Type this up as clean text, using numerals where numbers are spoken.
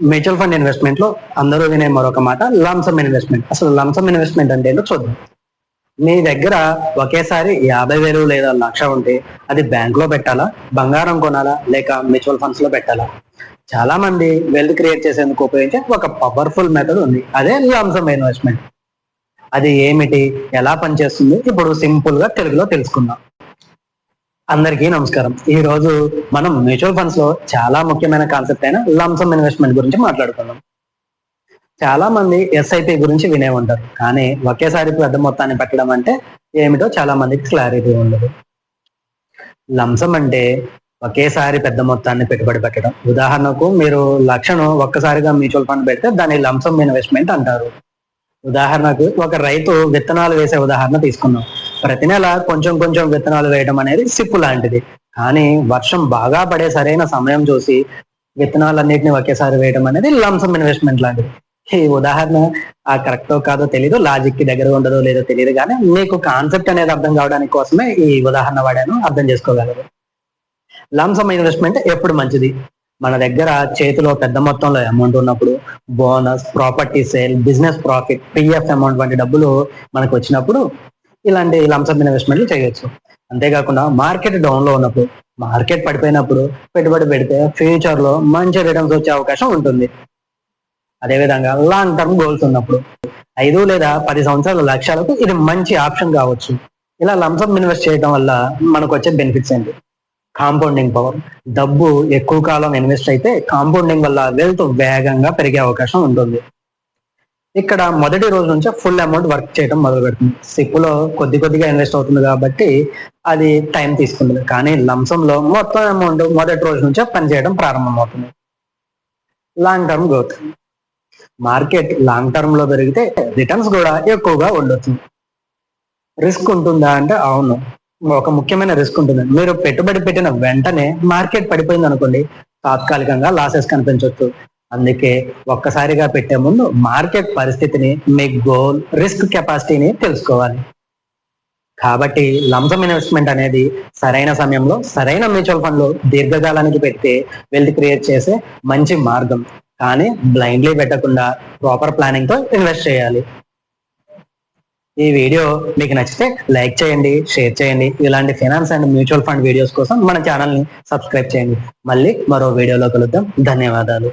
Mutual fund investment లో అందరూ వినే మరొక మాట లంసమ్ ఇన్వెస్ట్మెంట్. అసలు లంసమ్ ఇన్వెస్ట్మెంట్ అంటే ఏంటో చూద్దాం. మీ దగ్గర ఒకేసారి 50,000 లేదా 1,00,000 ఉంటే అది బ్యాంక్ లో పెట్టాలా, బంగారం కొనాలా, లేక మ్యూచువల్ ఫండ్స్ లో పెట్టాలా? చాలా మంది వెల్త్ క్రియేట్ చేసేందుకు ఉపయోగించే ఒక పవర్ఫుల్ మెథడ్ ఉంది, అదే లంసమ్ ఇన్వెస్ట్మెంట్. అది ఏమిటి, ఎలా పనిచేస్తుంది, ఇప్పుడు సింపుల్ గా తెలుగులో తెలుసుకుందాం. అందరికీ నమస్కారం. ఈ రోజు మనం మ్యూచువల్ ఫండ్స్ లో చాలా ముఖ్యమైన కాన్సెప్ట్ అయిన లంసమ్ ఇన్వెస్ట్మెంట్ గురించి మాట్లాడుకుందాం. చాలా మంది ఎస్ఐపి గురించి వినే ఉంటారు, కానీ ఒకేసారి పెద్ద మొత్తాన్ని పెట్టడం అంటే ఏమిటో చాలా మందికి క్లారిటీ ఉండదు. లంసమ్ అంటే ఒకేసారి పెద్ద మొత్తాన్ని పెట్టుబడి పెట్టడం. ఉదాహరణకు మీరు 1,00,000 ఒక్కసారిగా మ్యూచువల్ ఫండ్ పెడితే దాన్ని లంసమ్ ఇన్వెస్ట్మెంట్ అంటారు. ఉదాహరణకు ఒక రైతు విత్తనాలు వేసే ఉదాహరణ తీసుకున్నాం. ప్రతి నెల కొంచెం కొంచెం విత్తనాలు వేయడం అనేది సిప్పు లాంటిది. కానీ వర్షం బాగా పడే సరైన సమయం చూసి విత్తనాలన్నింటినీ ఒకేసారి వేయడం అనేది లంసమ్ ఇన్వెస్ట్మెంట్ లాంటిది. ఈ ఉదాహరణ కరెక్టో కాదో తెలియదు, లాజిక్ కి దగ్గర ఉండదో లేదో తెలియదు, కానీ మీకు కాన్సెప్ట్ అనేది అర్థం కావడానికి కోసమే ఈ ఉదాహరణ వాడాను, అర్థం చేసుకోగలరు. లంసమ్ ఇన్వెస్ట్మెంట్ ఎప్పుడు మంచిది? మన దగ్గర చేతిలో పెద్ద మొత్తంలో అమౌంట్ ఉన్నప్పుడు, bonus, property sale, business profit, PF amount వంటి డబ్బులు మనకు వచ్చినప్పుడు ఇలాంటి లంసమ్ ఇన్వెస్ట్మెంట్లు చేయొచ్చు. అంతేకాకుండా మార్కెట్ డౌన్ లో ఉన్నప్పుడు, మార్కెట్ పడిపోయినప్పుడు పెట్టుబడి పెడితే ఫ్యూచర్ లో మంచి రిటర్న్స్ వచ్చే అవకాశం ఉంటుంది. అదేవిధంగా లాంగ్ టర్మ్ గోల్స్ ఉన్నప్పుడు 5 లేదా 10 సంవత్సరాల లక్ష్యాలకు ఇది మంచి ఆప్షన్ కావచ్చు. ఇలా లంసమ్ ఇన్వెస్ట్ చేయడం వల్ల మనకు వచ్చే బెనిఫిట్స్ ఏంటి? Compounding power. డబ్బు ఎక్కువ కాలం ఇన్వెస్ట్ అయితే కాంపౌండింగ్ వల్ల వెల్త్ వేగంగా పెరిగే అవకాశం ఉంటుంది. ఇక్కడ మొదటి రోజు నుంచే ఫుల్ అమౌంట్ వర్క్ చేయడం మొదలు పెడుతుంది. సిప్పులో కొద్ది కొద్దిగా ఇన్వెస్ట్ అవుతుంది కాబట్టి అది టైం తీసుకుంటుంది, కానీ లంసమ్ లో మొత్తం అమౌంట్ మొదటి రోజు నుంచే పనిచేయడం ప్రారంభమవుతుంది. Long term growth. Market long term లో పెరిగితే రిటర్న్స్ కూడా ఎక్కువగా ఉండొచ్చు. రిస్క్ ఉంటుందా అంటే అవును, ఒక ముఖ్యమైన రిస్క్ ఉంటుంది. మీరు పెట్టుబడి పెట్టిన వెంటనే మార్కెట్ పడిపోయింది అనుకోండి, తాత్కాలికంగా లాసెస్ కనిపించవచ్చు. అందుకే ఒక్కసారిగా పెట్టే ముందు మార్కెట్ పరిస్థితిని, మీ గోల్, రిస్క్ కెపాసిటీని తెలుసుకోవాలి. కాబట్టి లంసమ్ ఇన్వెస్ట్మెంట్ అనేది సరైన సమయంలో సరైన మ్యూచువల్ ఫండ్ లో దీర్ఘకాలానికి పెడితే వెల్త్ క్రియేట్ చేసే మంచి మార్గం. కానీ బ్లైండ్లీ పెట్టకుండా ప్రాపర్ ప్లానింగ్ తో ఇన్వెస్ట్ చేయాలి. ఈ వీడియో మీకు నచ్చితే లైక్ చేయండి, షేర్ చేయండి. ఇలాంటి finance and mutual fund videos కోసం మన ఛానల్ ని సబ్స్క్రైబ్ చేయండి. మళ్ళీ మరో వీడియోలో కలుద్దాం. ధన్యవాదాలు.